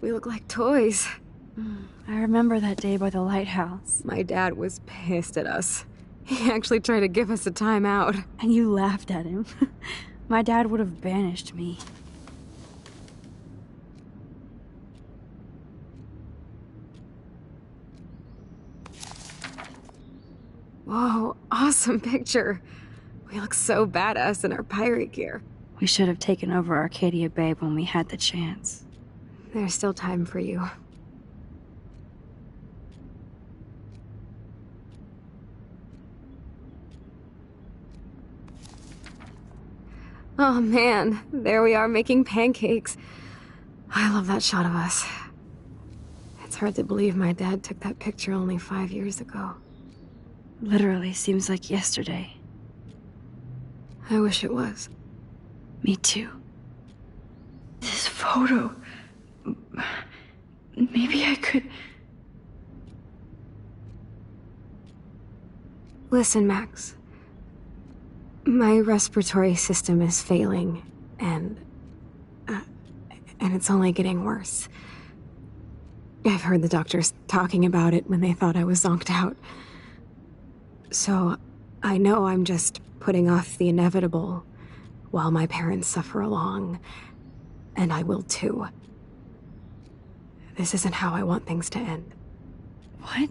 We look like toys. I remember that day by the lighthouse. My dad was pissed at us. He actually tried to give us a timeout. And you laughed at him. My dad would have banished me. Whoa, awesome picture. We look so badass in our pirate gear. We should have taken over Arcadia Bay when we had the chance. There's still time for you. Oh man, there we are making pancakes. I love that shot of us. It's hard to believe my dad took that picture only 5 years ago. Literally seems like yesterday. I wish it was. Me too. This photo... Maybe I could... Listen, Max. My respiratory system is failing, and it's only getting worse. I've heard the doctors talking about it when they thought I was zonked out. So, I know I'm just putting off the inevitable while my parents suffer along, and I will too. This isn't how I want things to end. What?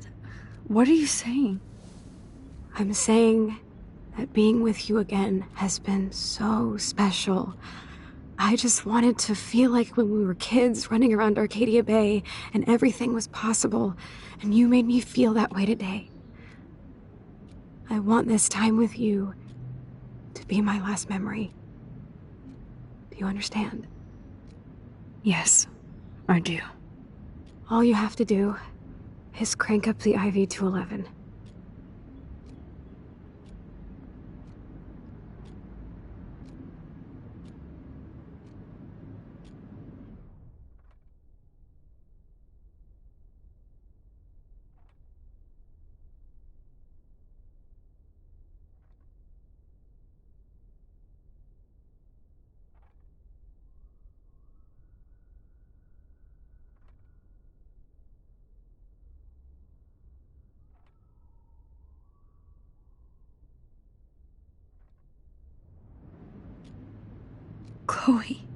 What are you saying? I'm saying that being with you again has been so special. I just wanted to feel like when we were kids running around Arcadia Bay and everything was possible, and you made me feel that way today. I want this time with you to be my last memory. Do you understand? Yes, I do. All you have to do is crank up the IV to 11. Chloe.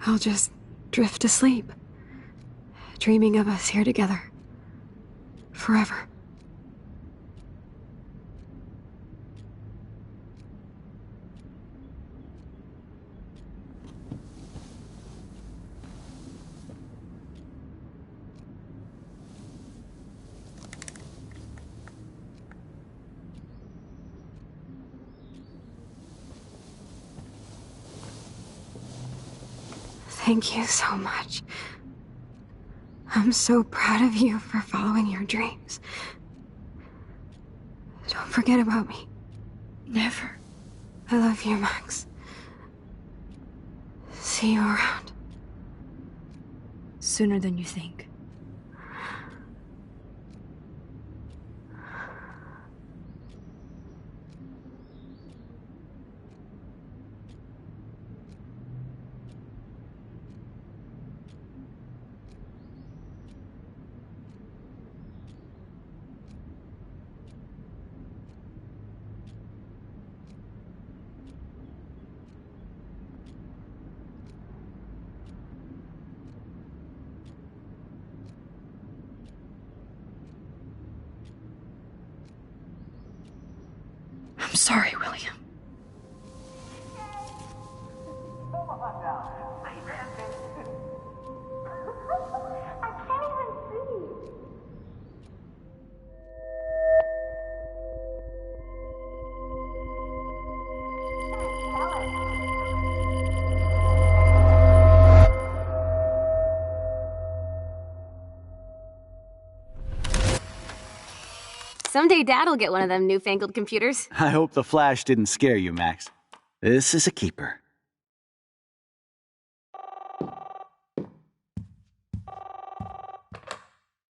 I'll just drift to sleep, dreaming of us here together. Forever. Thank you so much. I'm so proud of you for following your dreams. Don't forget about me. Never. I love you, Max. See you around. Sooner than you think. I'm sorry, William. Someday Dad'll get one of them newfangled computers. I hope the flash didn't scare you, Max. This is a keeper.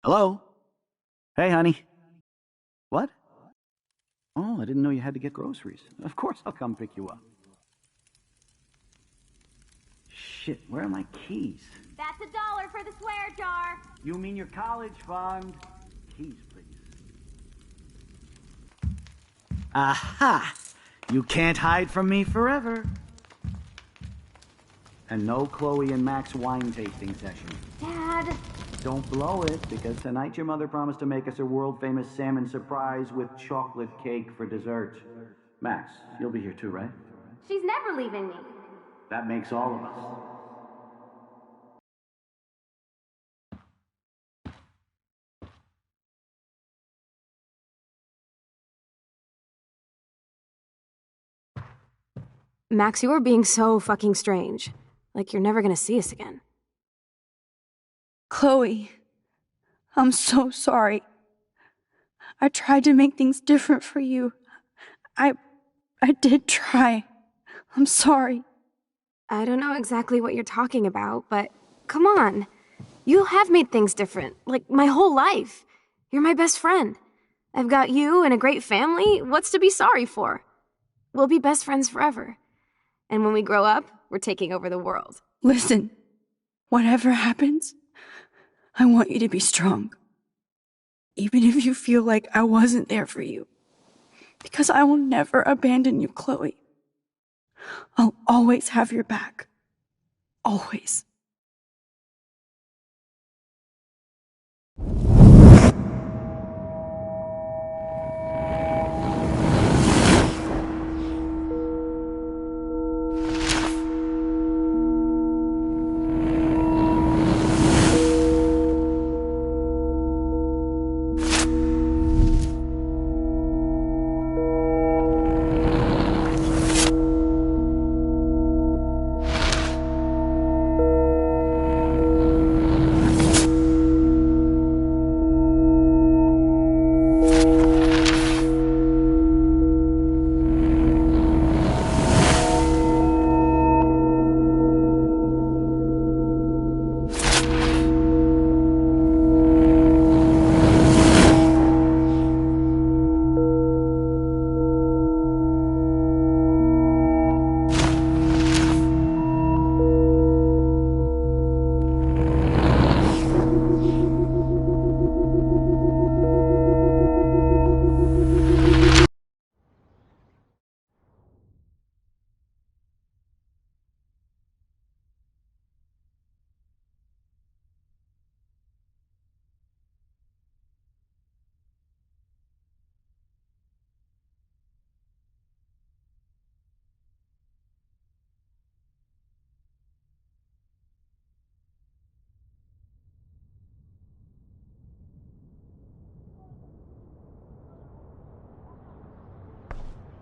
Hello? Hey, honey. What? Oh, I didn't know you had to get groceries. Of course I'll come pick you up. Shit, where are my keys? That's a dog. for the swear jar. You mean your college fund? Keys, please. Aha! You can't hide from me forever. And no Chloe and Max wine tasting session. Dad. Don't blow it, because tonight your mother promised to make us a world-famous salmon surprise with chocolate cake for dessert. Max, you'll be here too, right? She's never leaving me. That makes all of us. Max, you are being so fucking strange. Like you're never gonna see us again. Chloe, I'm so sorry. I tried to make things different for you. I did try. I'm sorry. I don't know exactly what you're talking about, but come on. You have made things different, like my whole life. You're my best friend. I've got you and a great family. What's to be sorry for? We'll be best friends forever. And when we grow up, we're taking over the world. Listen, whatever happens, I want you to be strong. Even if you feel like I wasn't there for you. Because I will never abandon you, Chloe. I'll always have your back. Always.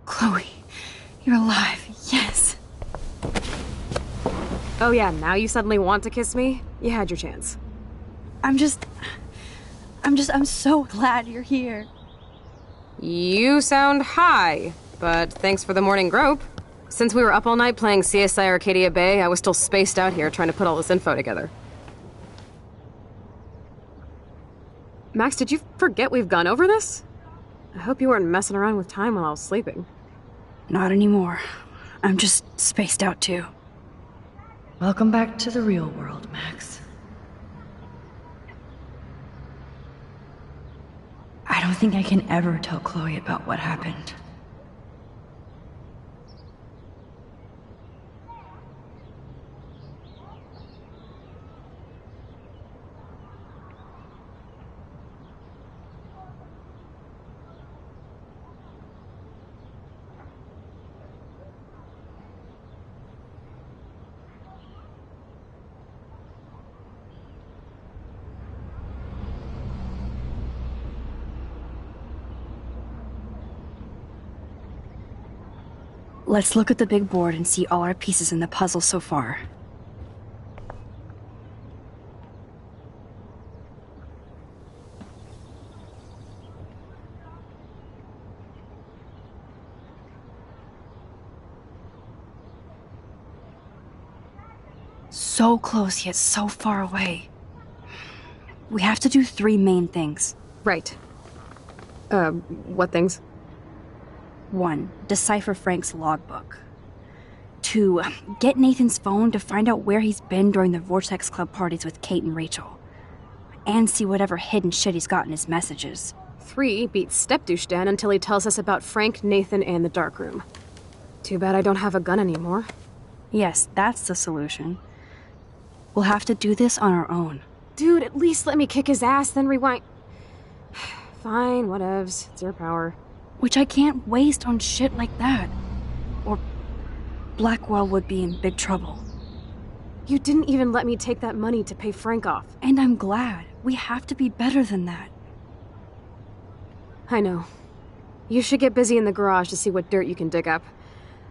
Chloe, you're alive. Yes. Oh yeah, now you suddenly want to kiss me? You had your chance. I'm so glad you're here. You sound high, but thanks for the morning grope. Since we were up all night playing CSI Arcadia Bay, I was still spaced out here trying to put all this info together. Max, did you forget we've gone over this? I hope you weren't messing around with time while I was sleeping. Not anymore. I'm just spaced out too. Welcome back to the real world, Max. I don't think I can ever tell Chloe about what happened. Let's look at the big board and see all our pieces in the puzzle so far. So close yet so far away. We have to do 3 main things. Right. What things? 1. Decipher Frank's logbook. to get Nathan's phone to find out where he's been during the Vortex Club parties with Kate and Rachel. And see whatever hidden shit he's got in his messages. 3 beats Step-Douche Dan until he tells us about Frank, Nathan, and the dark room. Too bad I don't have a gun anymore. Yes, that's the solution. We'll have to do this on our own. Dude, at least let me kick his ass, then rewind. Fine, whatevs. It's your power. Which I can't waste on shit like that. Or Blackwell would be in big trouble. You didn't even let me take that money to pay Frank off. And I'm glad. We have to be better than that. I know. You should get busy in the garage to see what dirt you can dig up.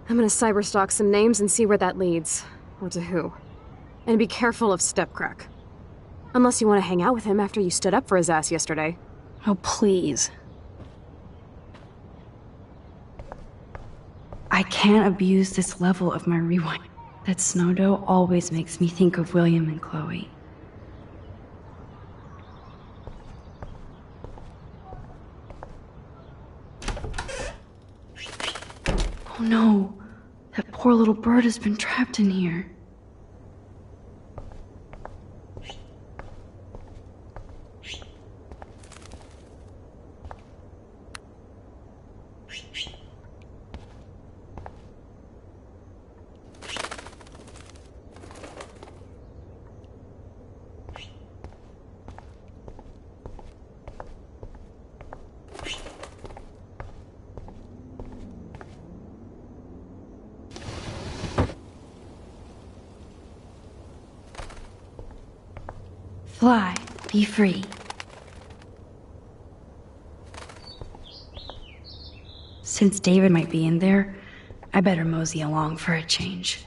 I'm gonna cyberstalk some names and see where that leads. Or to who. And be careful of Stepcrack. Unless you want to hang out with him after you stood up for his ass yesterday. Oh, please. I can't abuse this level of my rewind. That snow dough always makes me think of William and Chloe. Oh no, that poor little bird has been trapped in here. Fly, be free. Since David might be in there, I better mosey along for a change.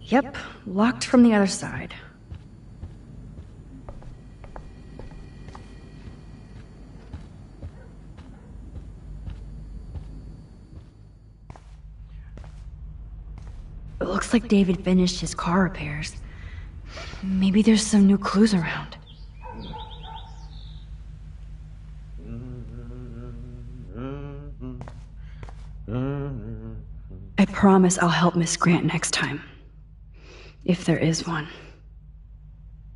Yep, locked from the other side. It looks like David finished his car repairs. Maybe there's some new clues around. I promise I'll help Miss Grant next time. If there is one.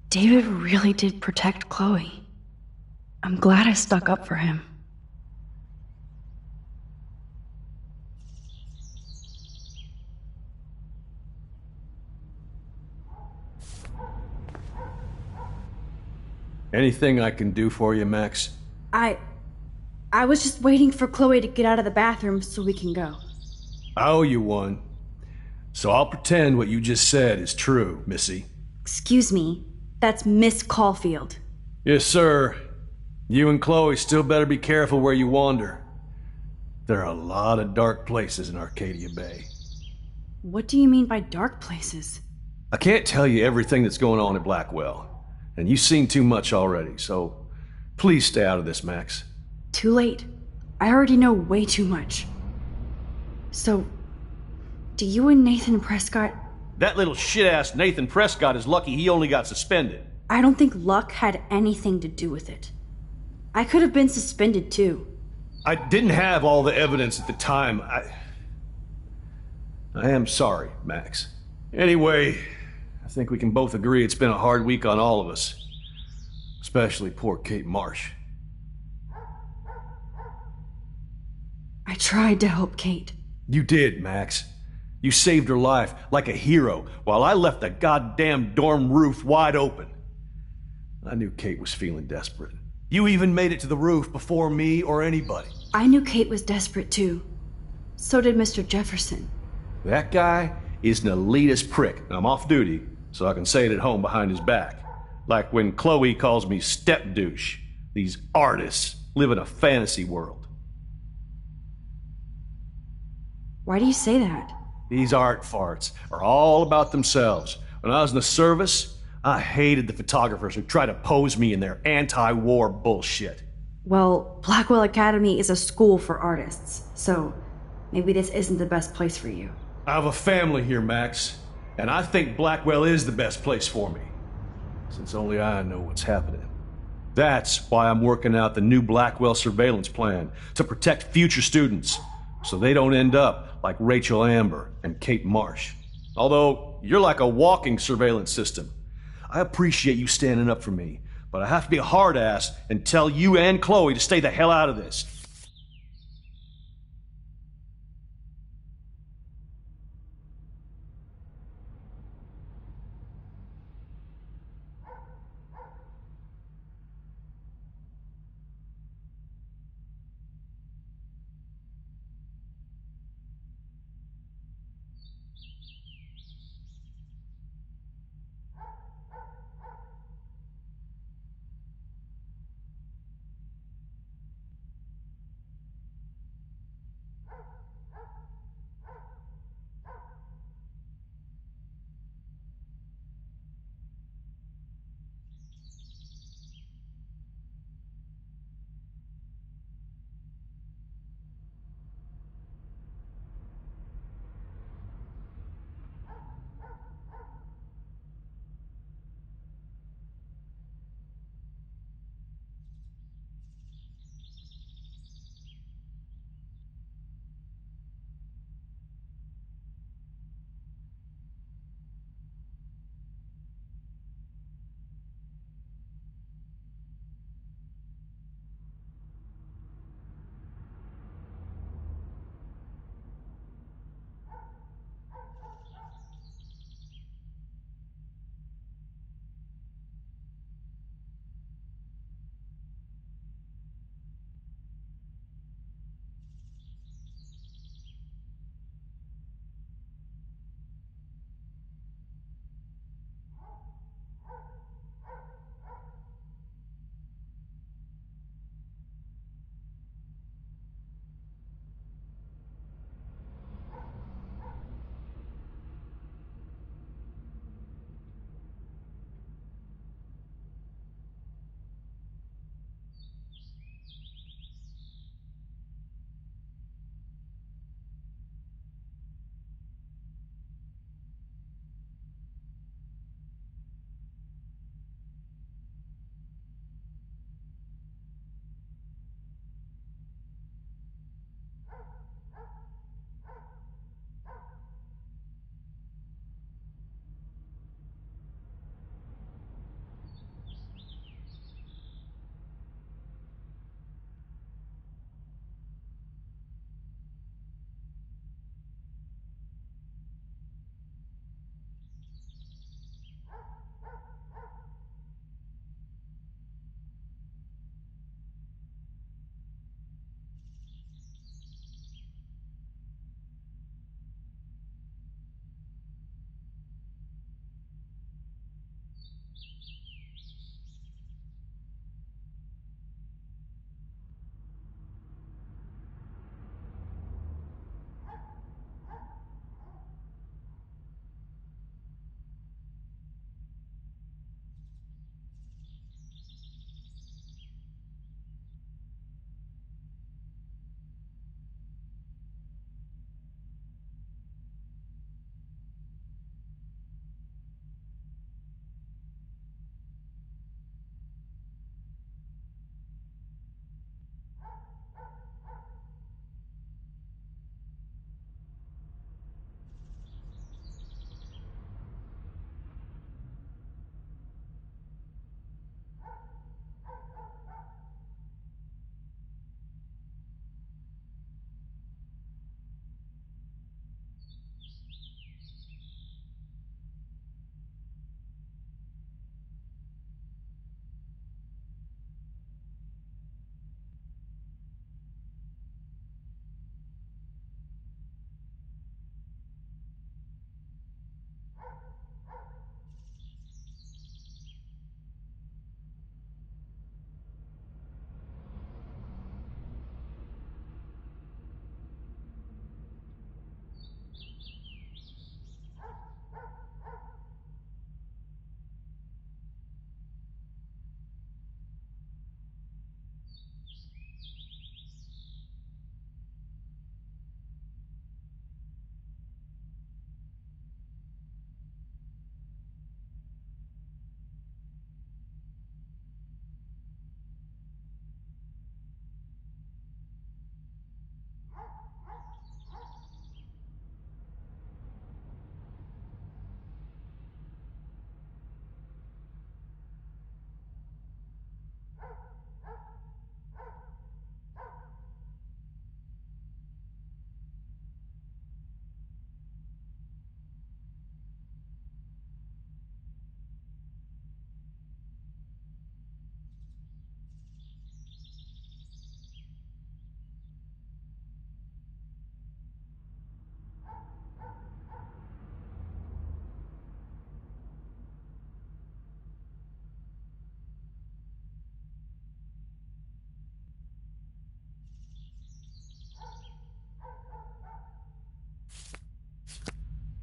David really did protect Chloe. I'm glad I stuck up for him. Anything I can do for you, Max? I was just waiting for Chloe to get out of the bathroom so we can go. I owe you one. So I'll pretend what you just said is true, Missy. Excuse me, that's Miss Caulfield. Yes, sir. You and Chloe still better be careful where you wander. There are a lot of dark places in Arcadia Bay. What do you mean by dark places? I can't tell you everything that's going on at Blackwell, and you've seen too much already, so please stay out of this, Max. Too late. I already know way too much. So, do you and Nathan Prescott... That little shit-ass Nathan Prescott is lucky he only got suspended. I don't think luck had anything to do with it. I could have been suspended too. I didn't have all the evidence at the time. I am sorry, Max. Anyway, I think we can both agree it's been a hard week on all of us. Especially poor Kate Marsh. I tried to help Kate. You did, Max. You saved her life like a hero while I left the goddamn dorm roof wide open. I knew Kate was feeling desperate. You even made it to the roof before me or anybody. I knew Kate was desperate too. So did Mr. Jefferson. That guy is an elitist prick. I'm off duty, so I can say it at home behind his back. Like when Chloe calls me step douche. These artists live in a fantasy world. Why do you say that? These art farts are all about themselves. When I was in the service, I hated the photographers who try to pose me in their anti-war bullshit. Well, Blackwell Academy is a school for artists, so maybe this isn't the best place for you. I have a family here, Max, and I think Blackwell is the best place for me, since only I know what's happening. That's why I'm working out the new Blackwell surveillance plan to protect future students, so they don't end up like Rachel Amber and Kate Marsh. Although you're like a walking surveillance system. I appreciate you standing up for me, but I have to be a hard ass and tell you and Chloe to stay the hell out of this.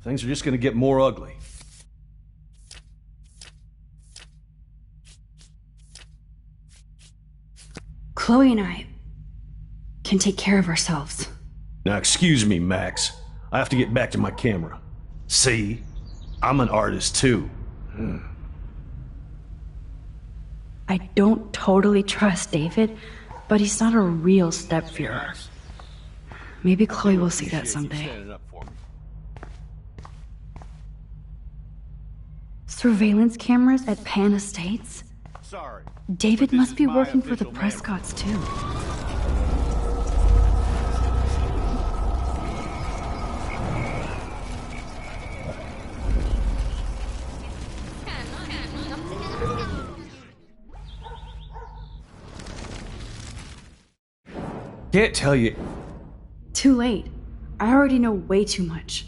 things are just gonna get more ugly. Chloe and I can take care of ourselves. Now, excuse me, Max. I have to get back to my camera. See? I'm an artist, too. I don't totally trust David, but he's not a real stepfather. Maybe Chloe will see that someday. Surveillance cameras at Pan Estates? Sorry. David must be working for the Prescotts, too. Can't tell you. Too late. I already know way too much.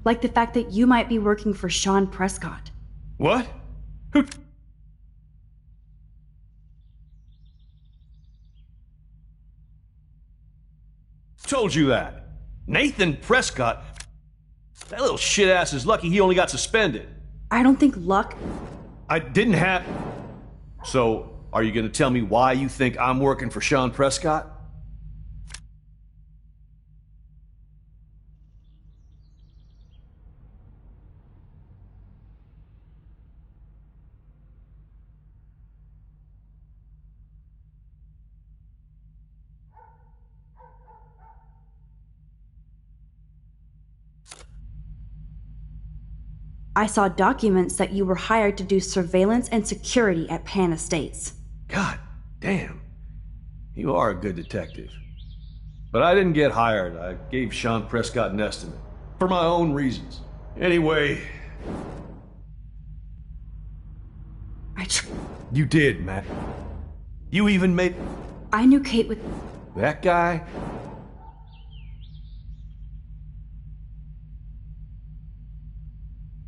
Like the fact that you might be working for Sean Prescott. What? Who? Told you that. Nathan Prescott. That little shit ass is lucky he only got suspended. I don't think luck... I didn't have... So, are you gonna tell me why you think I'm working for Sean Prescott? I saw documents that you were hired to do surveillance and security at Pan Estates. God damn. You are a good detective. But I didn't get hired. I gave Sean Prescott an estimate. For my own reasons. Anyway... You did, Matt. You even made... I knew Kate with... That guy?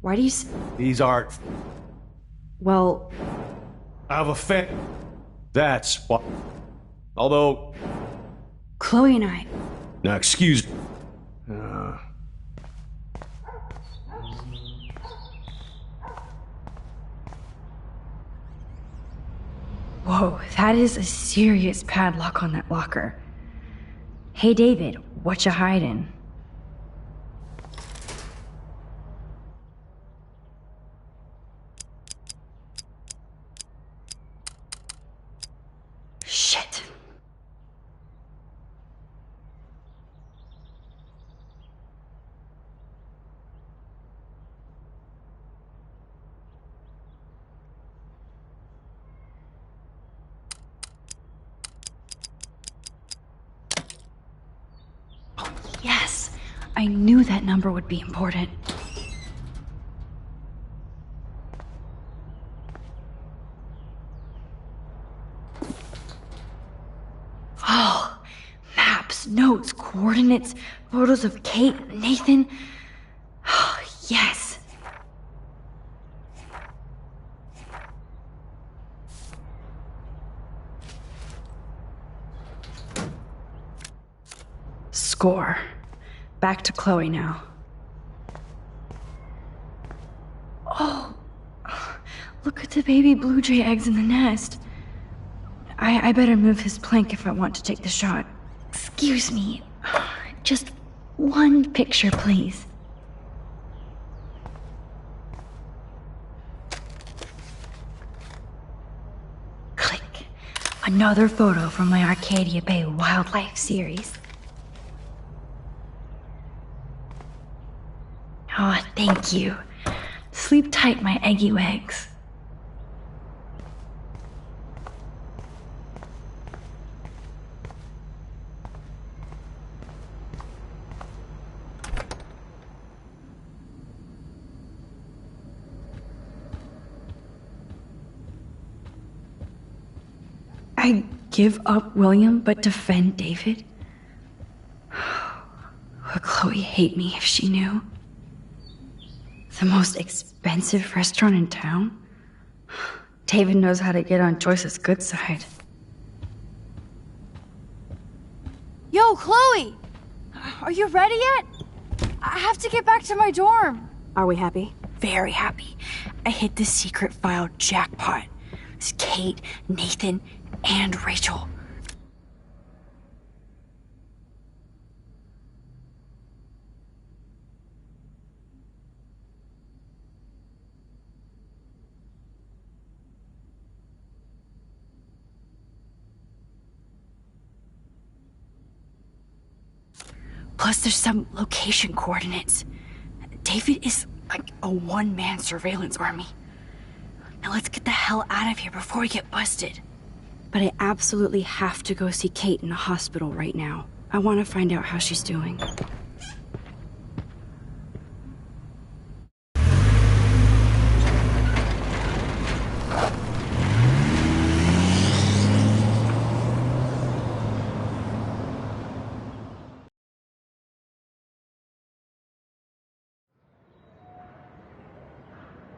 Why do you These aren't... Well... I have a fan... That's what... Although... Chloe and I... Now, excuse me. Whoa, that is a serious padlock on that locker. Hey, David, what you hiding? Shit. Yes! I knew that number would be important. Oh, maps, notes, coordinates, photos of Kate, Nathan. Oh, yes. Score. Back to Chloe now. Oh, look at the baby blue jay eggs in the nest. I better move his plank if I want to take the shot. Excuse me. Just one picture, please. Click. Another photo from my Arcadia Bay Wildlife series. Oh, thank you. Sleep tight, my eggy legs. I give up William but defend David? Would Chloe hate me if she knew? The most expensive restaurant in town? David knows how to get on Joyce's good side. Yo, Chloe! Are you ready yet? I have to get back to my dorm. Are we happy? Very happy. I hit the secret file jackpot. It's Kate, Nathan, and Rachel. Plus, there's some location coordinates. David is like a one-man surveillance army. Now let's get the hell out of here before we get busted. But I absolutely have to go see Kate in the hospital right now. I want to find out how she's doing.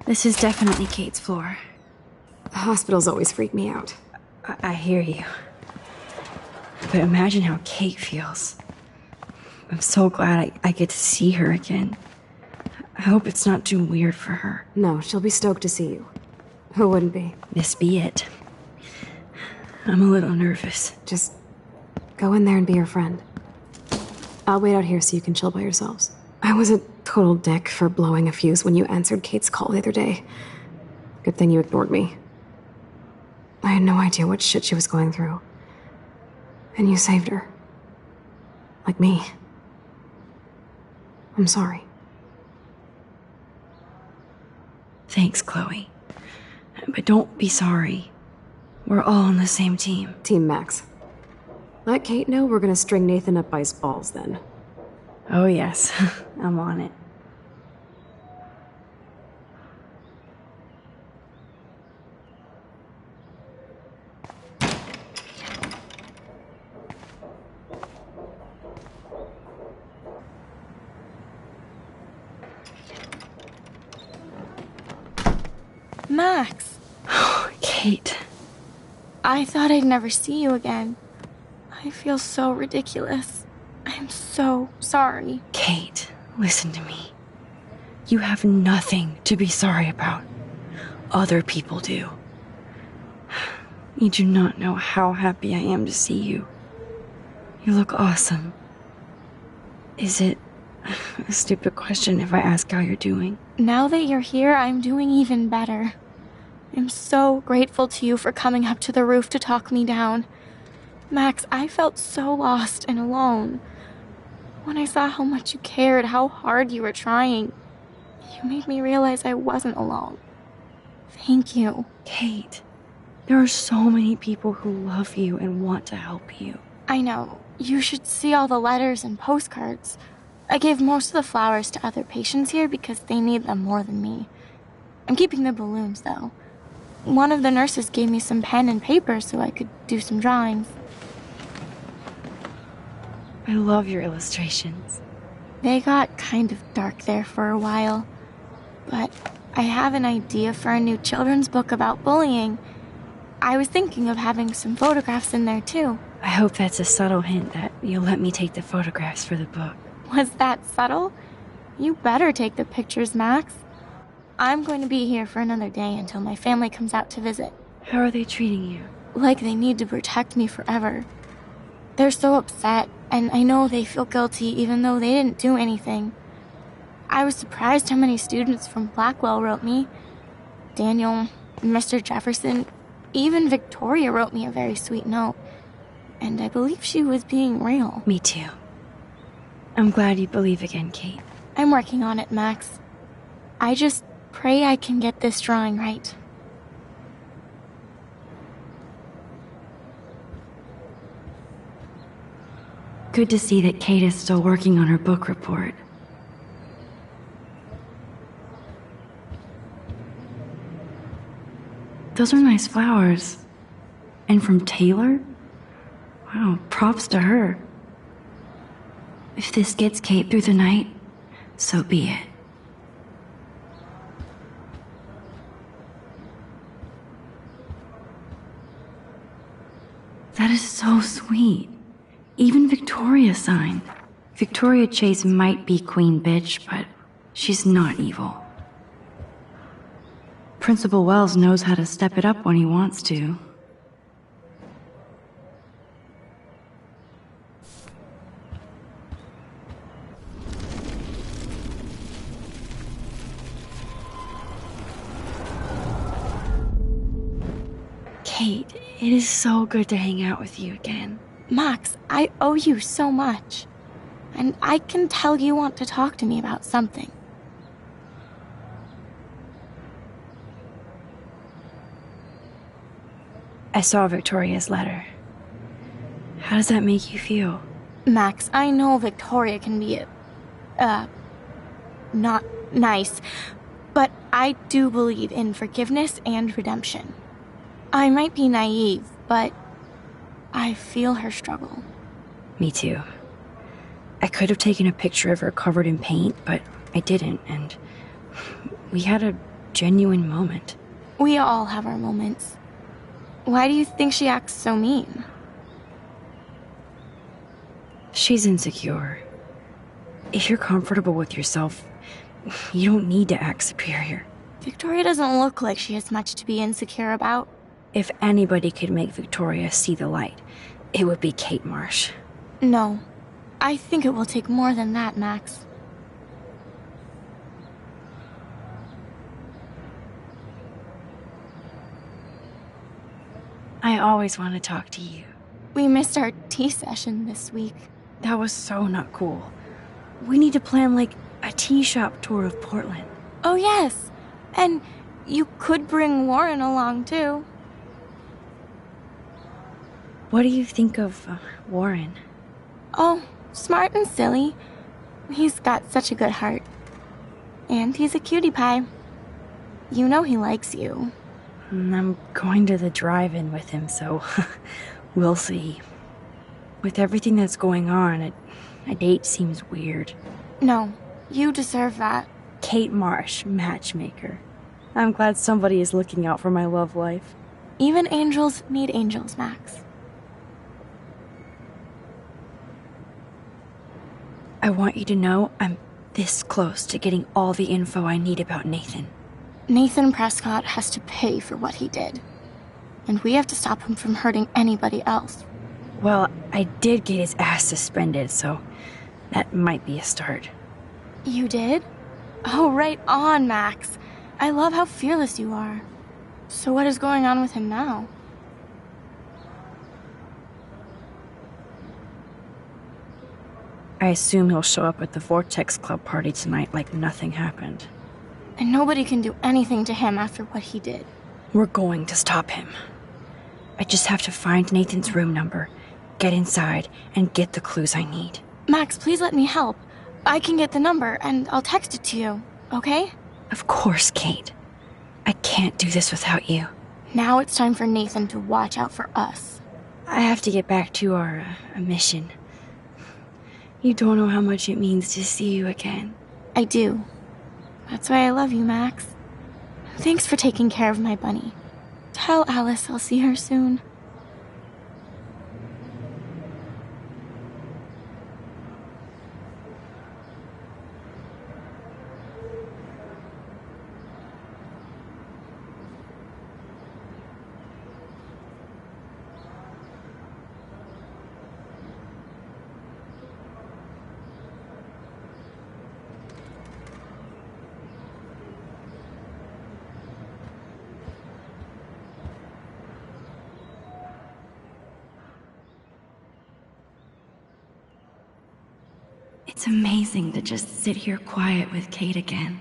This is definitely Kate's floor. The hospitals always freak me out. I hear you. But imagine how Kate feels. I'm so glad I get to see her again. I hope it's not too weird for her. No, she'll be stoked to see you. Who wouldn't be? This be it. I'm a little nervous. Just go in there and be your friend. I'll wait out here so you can chill by yourselves. I was a total dick for blowing a fuse when you answered Kate's call the other day. Good thing you ignored me. I had no idea what shit she was going through. And you saved her. Like me. I'm sorry. Thanks, Chloe. But don't be sorry. We're all on the same team. Team Max. Let Kate know we're gonna string Nathan up by his balls then. Oh yes, I'm on it. Max. Kate. I thought I'd never see you again. I feel so ridiculous. I'm so sorry. Kate, listen to me. You have nothing to be sorry about. Other people do. You do not know how happy I am to see you. You look awesome. Is it a stupid question if I ask how you're doing? Now that you're here, I'm doing even better. I'm so grateful to you for coming up to the roof to talk me down. Max, I felt so lost and alone. When I saw how much you cared, how hard you were trying, you made me realize I wasn't alone. Thank you. Kate, there are so many people who love you and want to help you. I know. You should see all the letters and postcards. I gave most of the flowers to other patients here because they need them more than me. I'm keeping the balloons, though. One of the nurses gave me some pen and paper so I could do some drawings. I love your illustrations. They got kind of dark there for a while. But I have an idea for a new children's book about bullying. I was thinking of having some photographs in there, too. I hope that's a subtle hint that you'll let me take the photographs for the book. Was that subtle? You better take the pictures, Max. I'm going to be here for another day until my family comes out to visit. How are they treating you? Like they need to protect me forever. They're so upset, and I know they feel guilty even though they didn't do anything. I was surprised how many students from Blackwell wrote me. Daniel, Mr. Jefferson, even Victoria wrote me a very sweet note. And I believe she was being real. Me too. I'm glad you believe again, Kate. I'm working on it, Max. I just pray I can get this drawing right. Good to see that Kate is still working on her book report. Those are nice flowers. And from Taylor? Wow, props to her. If this gets Kate through the night, so be it. That is so sweet. Even Victoria signed. Victoria Chase might be Queen Bitch, but she's not evil. Principal Wells knows how to step it up when he wants to. Kate, it is so good to hang out with you again. Max, I owe you so much. And I can tell you want to talk to me about something. I saw Victoria's letter. How does that make you feel? Max, I know Victoria can be, not nice, but I do believe in forgiveness and redemption. I might be naive, but I feel her struggle. Me too. I could have taken a picture of her covered in paint, but I didn't, and we had a genuine moment. We all have our moments. Why do you think she acts so mean? She's insecure. If you're comfortable with yourself, you don't need to act superior. Victoria doesn't look like she has much to be insecure about. If anybody could make Victoria see the light, it would be Kate Marsh. No. I think it will take more than that, Max. I always want to talk to you. We missed our tea session this week. That was so not cool. We need to plan, like, a tea shop tour of Portland. Oh, yes. And you could bring Warren along, too. What do you think of Warren? Oh, smart and silly. He's got such a good heart. And he's a cutie pie. You know he likes you. I'm going to the drive-in with him, so we'll see. With everything that's going on, a date seems weird. No, you deserve that. Kate Marsh, matchmaker. I'm glad somebody is looking out for my love life. Even angels need angels, Max. I want you to know I'm this close to getting all the info I need about Nathan. Nathan Prescott has to pay for what he did. And we have to stop him from hurting anybody else. Well, I did get his ass suspended, so that might be a start. You did? Oh, right on, Max. I love how fearless you are. So what is going on with him now? I assume he'll show up at the Vortex Club party tonight like nothing happened. And nobody can do anything to him after what he did. We're going to stop him. I just have to find Nathan's room number, get inside, and get the clues I need. Max, please let me help. I can get the number, and I'll text it to you, okay? Of course, Kate. I can't do this without you. Now it's time for Nathan to watch out for us. I have to get back to our mission. You don't know how much it means to see you again. I do. That's why I love you, Max. Thanks for taking care of my bunny. Tell Alice I'll see her soon. It's amazing to just sit here quiet with Kate again.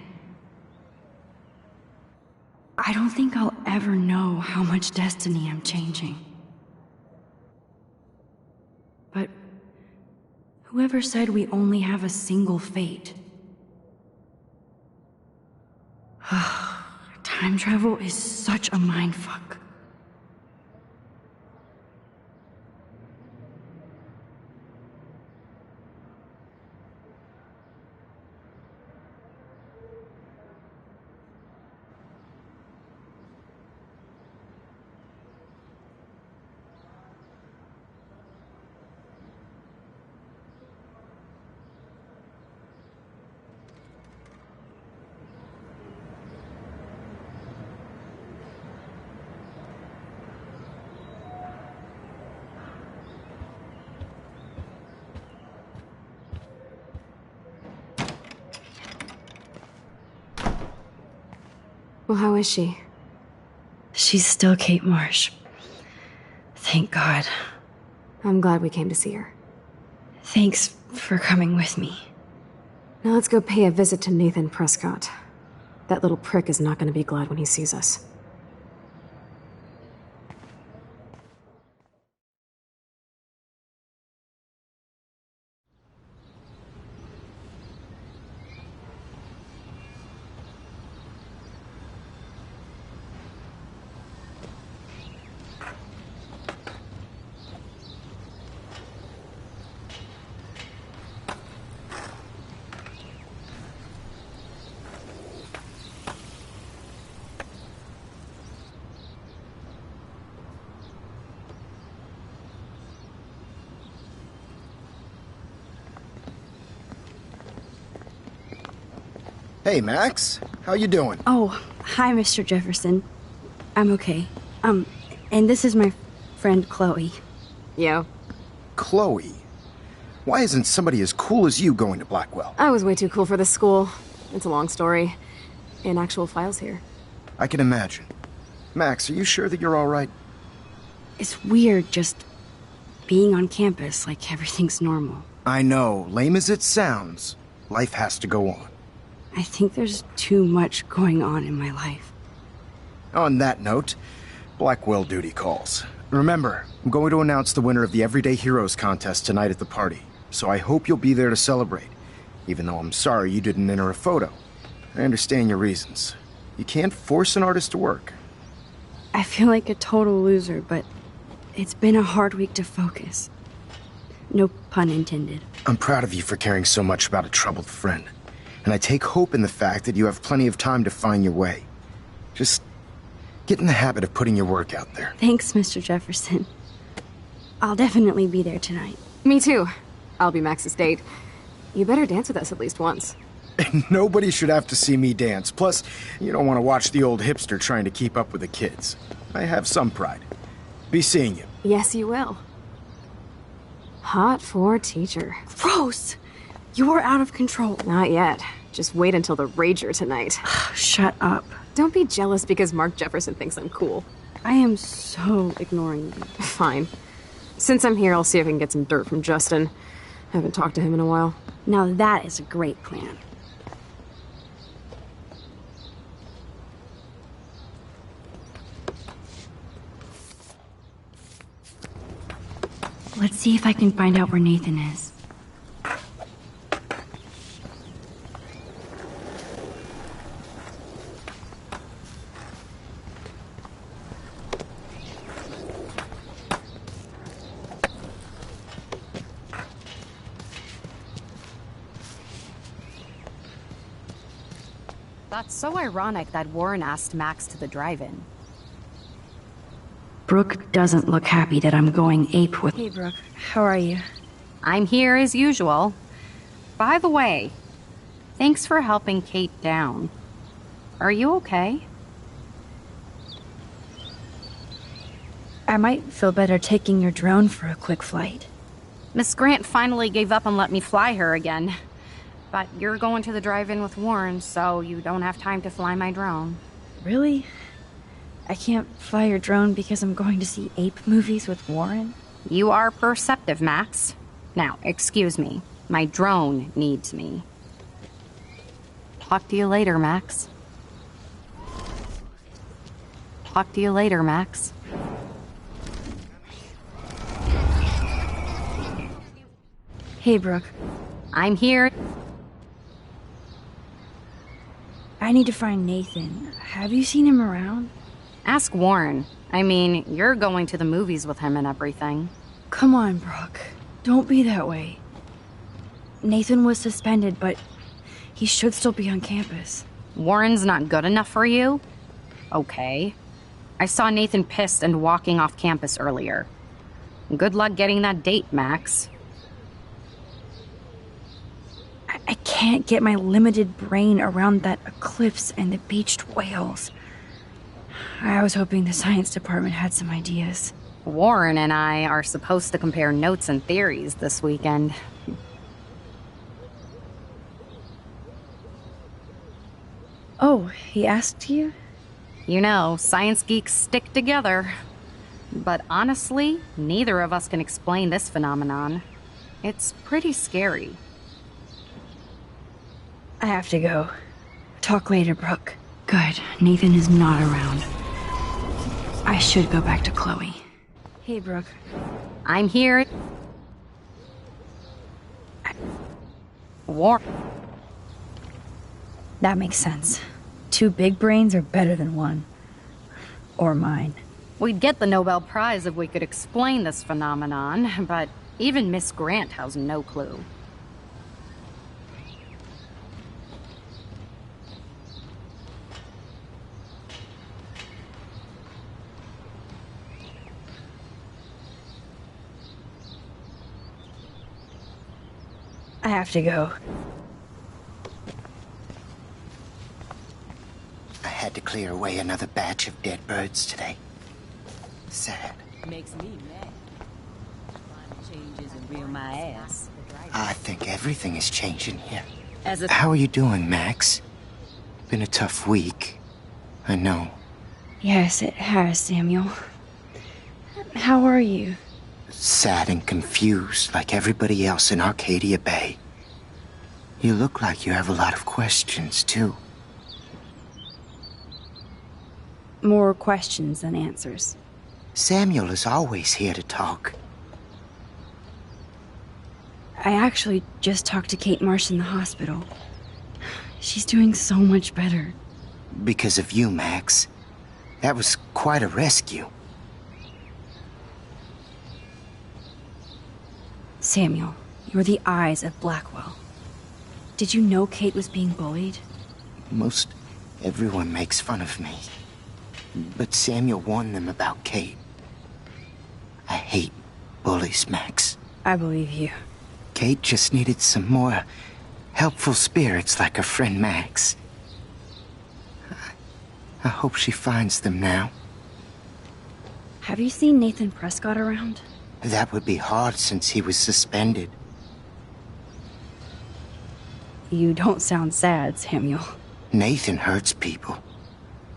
I don't think I'll ever know how much destiny I'm changing. But whoever said we only have a single fate? Time travel is such a mindfuck. Well, how is she? She's still Kate Marsh. Thank God. I'm glad we came to see her. Thanks for coming with me. Now let's go pay a visit to Nathan Prescott. That little prick is not going to be glad when he sees us. Hey, Max. How you doing? Oh, hi, Mr. Jefferson. I'm okay. And this is my friend Chloe. Yo. Chloe. Why isn't somebody as cool as you going to Blackwell? I was way too cool for this school. It's a long story. In actual files here. I can imagine. Max, are you sure that you're all right? It's weird just being on campus like everything's normal. I know. Lame as it sounds, life has to go on. I think there's too much going on in my life. On that note, Blackwell duty calls. Remember, I'm going to announce the winner of the Everyday Heroes contest tonight at the party, so I hope you'll be there to celebrate, even though I'm sorry you didn't enter a photo. I understand your reasons. You can't force an artist to work. I feel like a total loser, but it's been a hard week to focus. No pun intended. I'm proud of you for caring so much about a troubled friend. And I take hope in the fact that you have plenty of time to find your way. Just get in the habit of putting your work out there. Thanks, Mr. Jefferson. I'll definitely be there tonight. Me too. I'll be Max's date. You better dance with us at least once. Nobody should have to see me dance. Plus, you don't want to watch the old hipster trying to keep up with the kids. I have some pride. Be seeing you. Yes, you will. Hot for teacher. Gross! You are out of control. Not yet. Just wait until the rager tonight. Shut up. Don't be jealous because Mark Jefferson thinks I'm cool. I am so ignoring you. Fine. Since I'm here, I'll see if I can get some dirt from Justin. I haven't talked to him in a while. Now that is a great plan. Let's see if I can find out where Nathan is. That's so ironic that Warren asked Max to the drive-in. Brooke doesn't look happy that I'm going ape with... Hey, Brooke. How are you? I'm here as usual. By the way, thanks for helping Kate down. Are you okay? I might feel better taking your drone for a quick flight. Miss Grant finally gave up and let me fly her again. But you're going to the drive-in with Warren, so you don't have time to fly my drone. Really? I can't fly your drone because I'm going to see ape movies with Warren? You are perceptive, Max. Now, excuse me. My drone needs me. Talk to you later, Max. Talk to you later, Max. Hey, Brooke. I'm here. I need to find Nathan. Have you seen him around? Ask Warren. I mean, you're going to the movies with him and everything. Come on, Brooke. Don't be that way. Nathan was suspended, but he should still be on campus. Warren's not good enough for you? Okay. I saw Nathan pissed and walking off campus earlier. Good luck getting that date, Max. I can't get my limited brain around that eclipse and the beached whales. I was hoping the science department had some ideas. Warren and I are supposed to compare notes and theories this weekend. Oh, he asked you? You know, science geeks stick together. But honestly, neither of us can explain this phenomenon. It's pretty scary. I have to go. Talk later, Brooke. Good. Nathan is not around. I should go back to Chloe. Hey, Brooke. I'm here. War. That makes sense. 2 big brains are better than 1. Or mine. We'd get the Nobel Prize if we could explain this phenomenon, but even Miss Grant has no clue. I have to go. I had to clear away another batch of dead birds today. Sad. Makes me mad. Climate change isn't real my ass. I think everything is changing here. As a How are you doing, Max? Been a tough week. I know. Yes, it has, Samuel. How are you? Sad and confused like everybody else in Arcadia Bay. You look like you have a lot of questions, too. More questions than answers. Samuel is always here to talk. I actually just talked to Kate Marsh in the hospital. She's doing so much better. Because of you, Max. That was quite a rescue. Samuel, you're the eyes of Blackwell. Did you know Kate was being bullied? Most everyone makes fun of me. But Samuel warned them about Kate. I hate bullies, Max. I believe you. Kate just needed some more helpful spirits like her friend Max. I hope she finds them now. Have you seen Nathan Prescott around? That would be hard since he was suspended. You don't sound sad, Samuel. Nathan hurts people.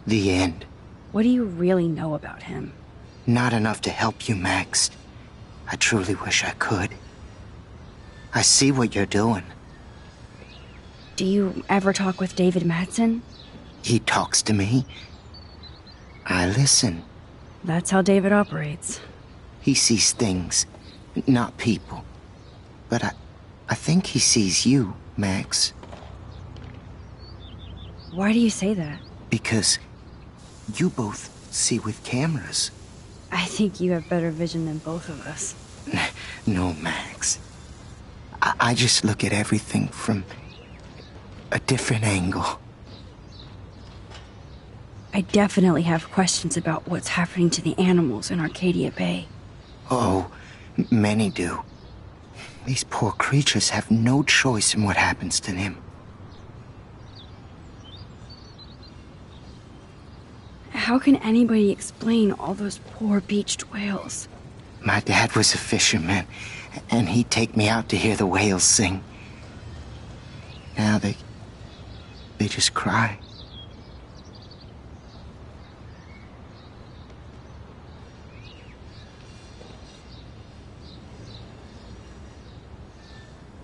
The end. What do you really know about him? Not enough to help you, Max. I truly wish I could. I see what you're doing. Do you ever talk with David Madsen? He talks to me. I listen. That's how David operates. He sees things, not people. But I think he sees you, Max. Why do you say that? Because you both see with cameras. I think you have better vision than both of us. No, Max. I just look at everything from a different angle. I definitely have questions about what's happening to the animals in Arcadia Bay. Oh, many do. These poor creatures have no choice in what happens to them. How can anybody explain all those poor beached whales? My dad was a fisherman, and he'd take me out to hear the whales sing. Now they just cry.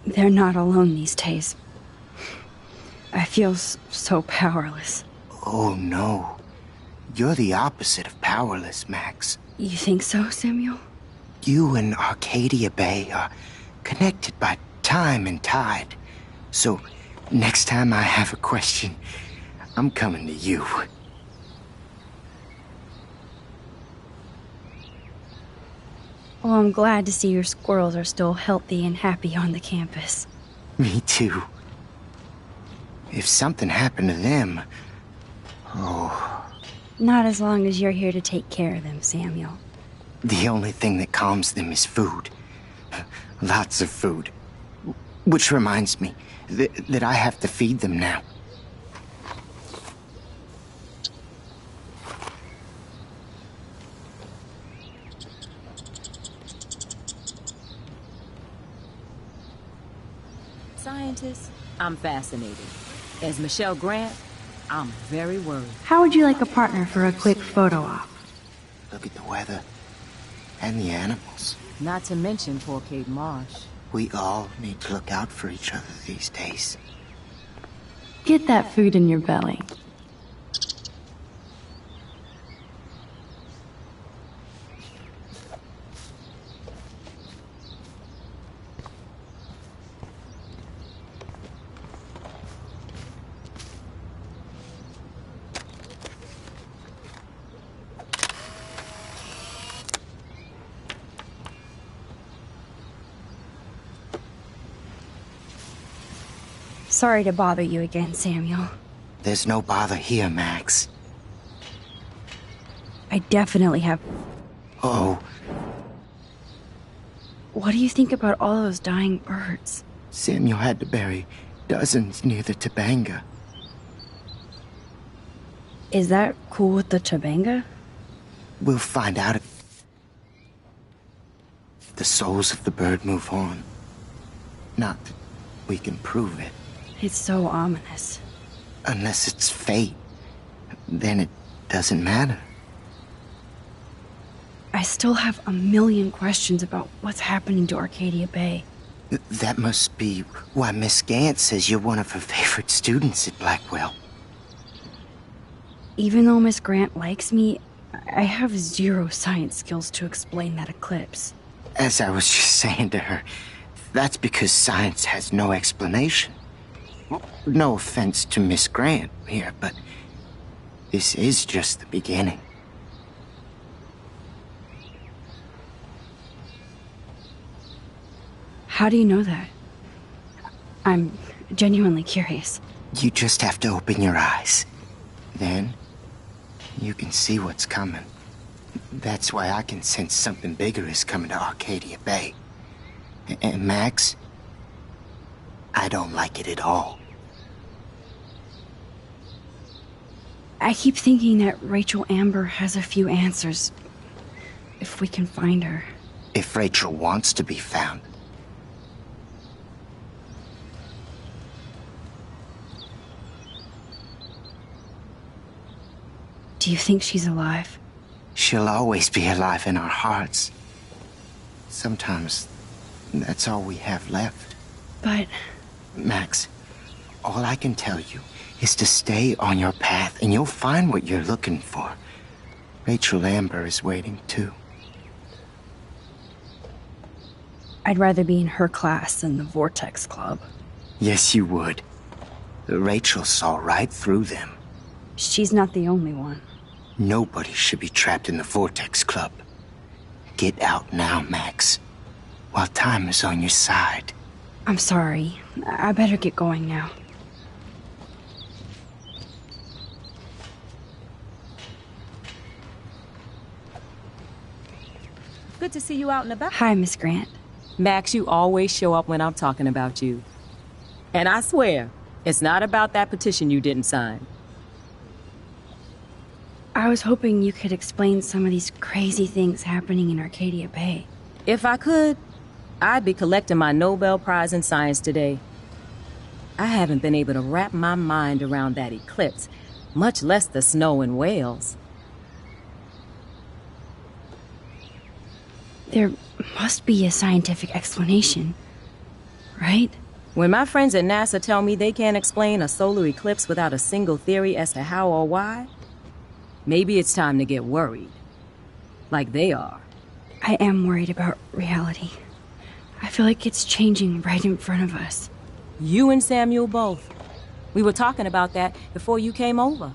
They're not alone these days. I feel so powerless. Oh, no. You're the opposite of powerless, Max. You think so, Samuel? You and Arcadia Bay are connected by time and tide. So, next time I have a question, I'm coming to you. Well, I'm glad to see your squirrels are still healthy and happy on the campus. Me too. If something happened to them... Oh... Not as long as you're here to take care of them, Samuel. The only thing that calms them is food. Lots of food. Which reminds me that I have to feed them now. scientist, I'm fascinated. As Michelle Grant, I'm very worried. How would you like a partner for a quick photo op? Look at the weather. And the animals. Not to mention poor Kate Marsh. We all need to look out for each other these days. Get that food in your belly. Sorry to bother you again, Samuel. There's no bother here, Max. I definitely have... Oh. What do you think about all those dying birds? Samuel had to bury dozens near the Tabanga. Is that cool with the Tabanga? We'll find out if the souls of the bird move on. Not that we can prove it. It's so ominous. Unless it's fate, then it doesn't matter. I still have a million questions about what's happening to Arcadia Bay. That must be why Miss Gant says you're one of her favorite students at Blackwell. Even though Miss Grant likes me, I have zero science skills to explain that eclipse. As I was just saying to her, that's because science has no explanation. No offense to Miss Grant here, but this is just the beginning. How do you know that? I'm genuinely curious. You just have to open your eyes. Then, you can see what's coming. That's why I can sense something bigger is coming to Arcadia Bay. And Max, I don't like it at all. I keep thinking that Rachel Amber has a few answers. If we can find her. If Rachel wants to be found. Do you think she's alive? She'll always be alive in our hearts. Sometimes, that's all we have left. But... Max, all I can tell you is to stay on your path and you'll find what you're looking for. Rachel Amber is waiting too. I'd rather be in her class than the Vortex Club. Yes, you would. Rachel saw right through them. She's not the only one. Nobody should be trapped in the Vortex Club. Get out now, Max, while time is on your side. I'm sorry. I better get going now. Good to see you out and about. Hi, Miss Grant. Max, you always show up when I'm talking about you. And I swear, it's not about that petition you didn't sign. I was hoping you could explain some of these crazy things happening in Arcadia Bay. If I could, I'd be collecting my Nobel Prize in Science today. I haven't been able to wrap my mind around that eclipse, much less the snow in Wales. There must be a scientific explanation, right? When my friends at NASA tell me they can't explain a solar eclipse without a single theory as to how or why, maybe it's time to get worried. Like they are. I am worried about reality. I feel like it's changing right in front of us. You and Samuel both. We were talking about that before you came over.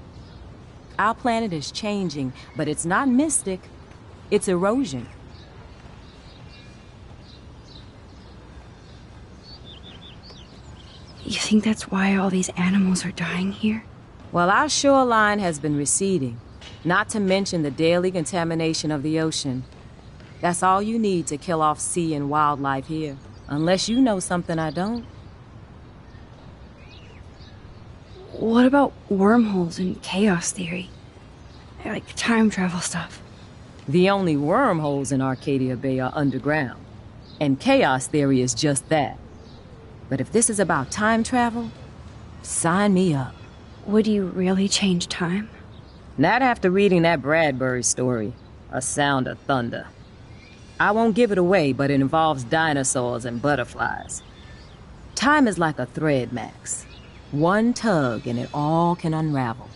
Our planet is changing, but it's not mystic. It's erosion. You think that's why all these animals are dying here? Well, our shoreline has been receding, not to mention the daily contamination of the ocean. That's all you need to kill off sea and wildlife here, unless you know something I don't. What about wormholes and chaos theory? Like time travel stuff. The only wormholes in Arcadia Bay are underground, and chaos theory is just that. But if this is about time travel, sign me up. Would you really change time? Not after reading that Bradbury story, A Sound of Thunder. I won't give it away, but it involves dinosaurs and butterflies. Time is like a thread, Max. One tug and it all can unravel.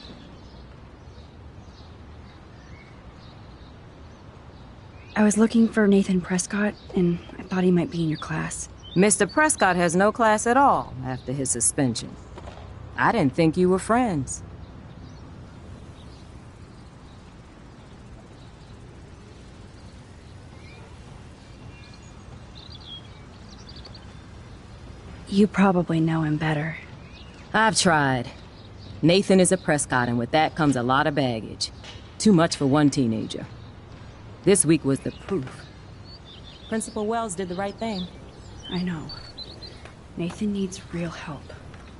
I was looking for Nathan Prescott, and I thought he might be in your class. Mr. Prescott has no class at all after his suspension. I didn't think you were friends. You probably know him better. I've tried. Nathan is a Prescott, and with that comes a lot of baggage. Too much for one teenager. This week was the proof. Principal Wells did the right thing. I know. Nathan needs real help.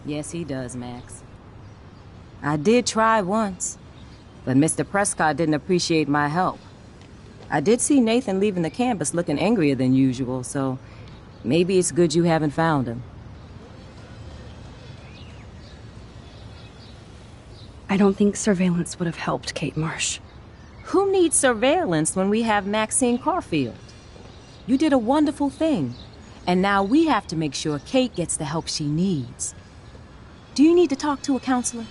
Yes, he does, Max. I did try once, but Mr. Prescott didn't appreciate my help. I did see Nathan leaving the campus looking angrier than usual, so maybe it's good you haven't found him. I don't think surveillance would have helped Kate Marsh. Who needs surveillance when we have Maxine Caulfield? You did a wonderful thing, and now we have to make sure Kate gets the help she needs. Do you need to talk to a counselor?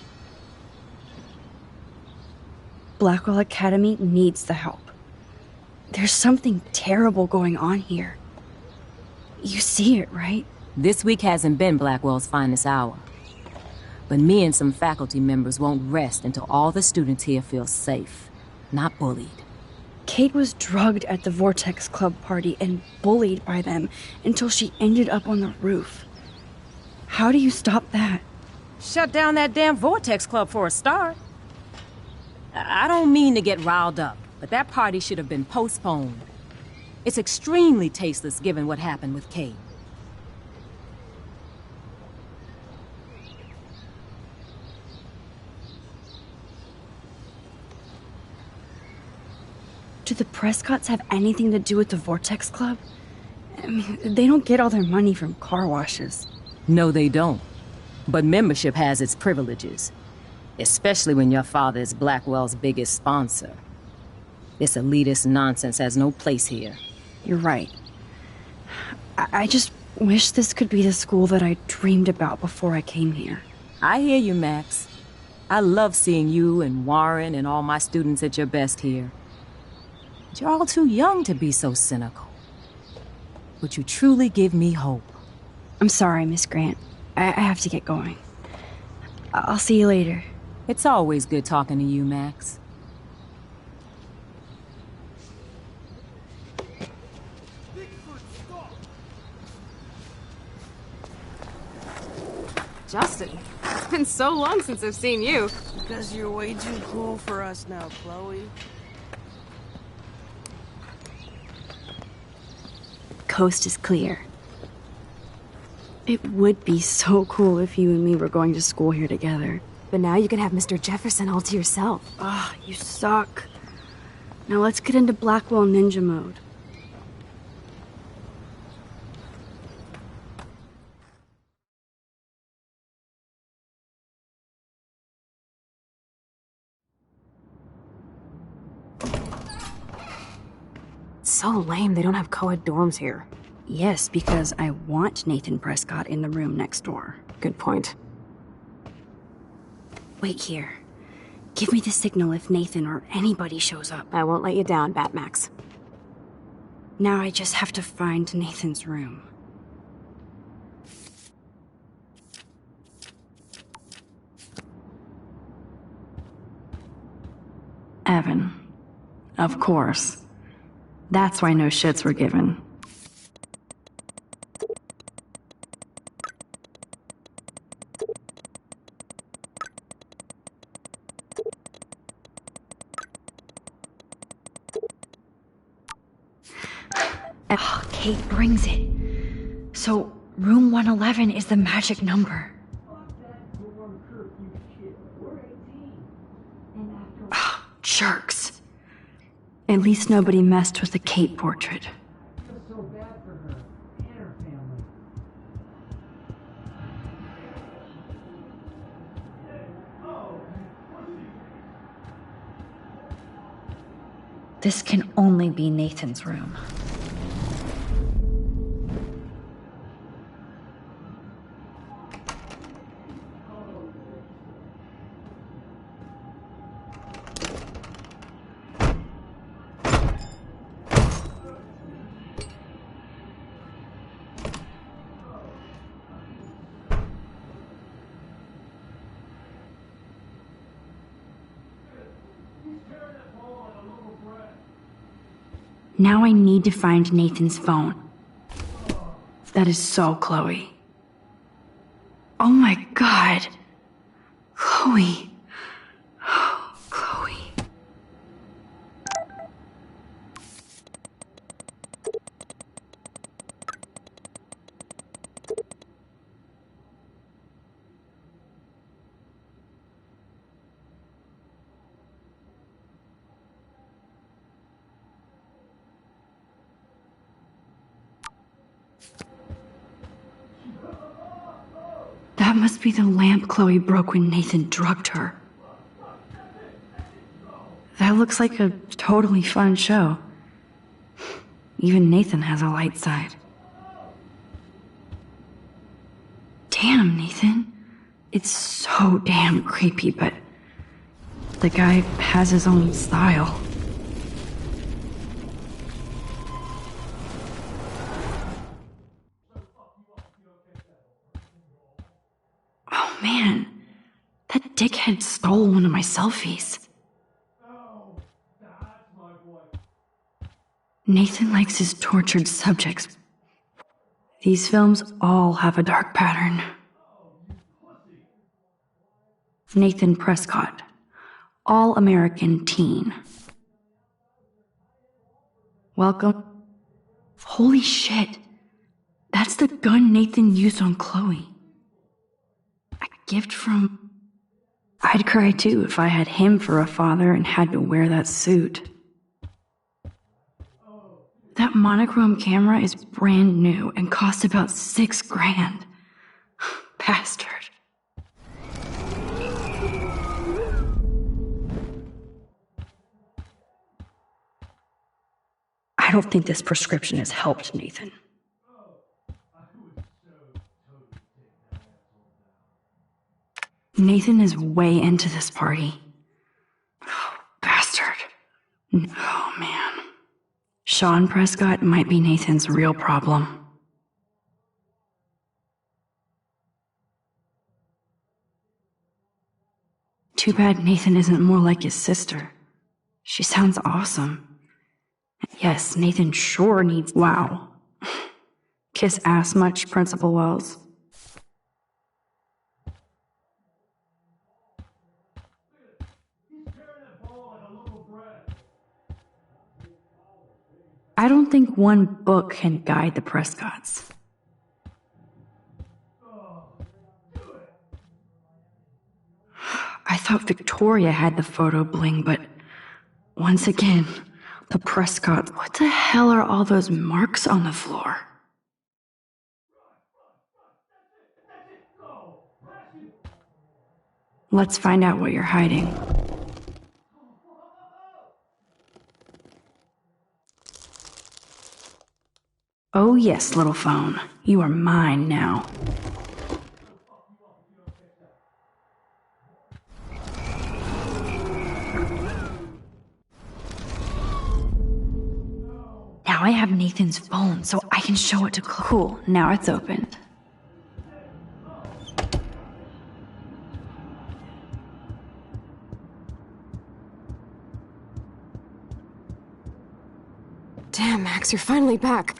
Blackwell Academy needs the help. There's something terrible going on here. You see it, right? This week hasn't been Blackwell's finest hour. But me and some faculty members won't rest until all the students here feel safe, not bullied. Kate was drugged at the Vortex Club party and bullied by them until she ended up on the roof. How do you stop that? Shut down that damn Vortex Club for a start. I don't mean to get riled up, but that party should have been postponed. It's extremely tasteless given what happened with Kate. Do the Prescotts have anything to do with the Vortex Club? I mean, they don't get all their money from car washes. No, they don't. But membership has its privileges. Especially when your father is Blackwell's biggest sponsor. This elitist nonsense has no place here. You're right. I just wish this could be the school that I dreamed about before I came here. I hear you, Max. I love seeing you and Warren and all my students at your best here. But you're all too young to be so cynical. But you truly give me hope. I'm sorry, Miss Grant. I have to get going. I'll see you later. It's always good talking to you, Max. Justin, it's been so long since I've seen you. Because you're way too cool for us now, Chloe. Coast is clear. It would be so cool if you and me were going to school here together. But now you can have Mr. Jefferson all to yourself. Ah, you suck. Now let's get into Blackwell Ninja mode. It's so lame they don't have co-ed dorms here. Yes, because I want Nathan Prescott in the room next door. Good point. Wait here. Give me the signal if Nathan or anybody shows up. I won't let you down, Batmax. Now I just have to find Nathan's room. Evan. Of course. That's why no shits were given. Kate brings it. So, room 111 is the magic number. Jerks. At least nobody messed with the Kate portrait. This can only be Nathan's room. Now I need to find Nathan's phone. That is so Chloe. Oh my God. Chloe. Oh, Chloe. That must be the lamp Chloe broke when Nathan drugged her. That looks like a totally fun show. Even Nathan has a light side. Damn, Nathan. It's so damn creepy, but the guy has his own style. Oh man, that dickhead stole one of my selfies. Nathan likes his tortured subjects. These films all have a dark pattern. Nathan Prescott, all-American teen. Welcome. Holy shit, that's the gun Nathan used on Chloe. A gift from... I'd cry too if I had him for a father and had to wear that suit. That monochrome camera is brand new and cost about $6 grand. Bastard. I don't think this prescription has helped Nathan. Nathan is way into this party. Oh, bastard. Oh, man. Sean Prescott might be Nathan's real problem. Too bad Nathan isn't more like his sister. She sounds awesome. Yes, Nathan sure needs... Wow. Kiss ass much, Principal Wells? I don't think one book can guide the Prescotts. I thought Victoria had the photo bling, but once again, the Prescotts. What the hell are all those marks on the floor? Let's find out what you're hiding. Oh yes, little phone. You are mine now. Now I have Nathan's phone, so I can show it to Chloe. Cool, now it's opened. Damn, Max, you're finally back.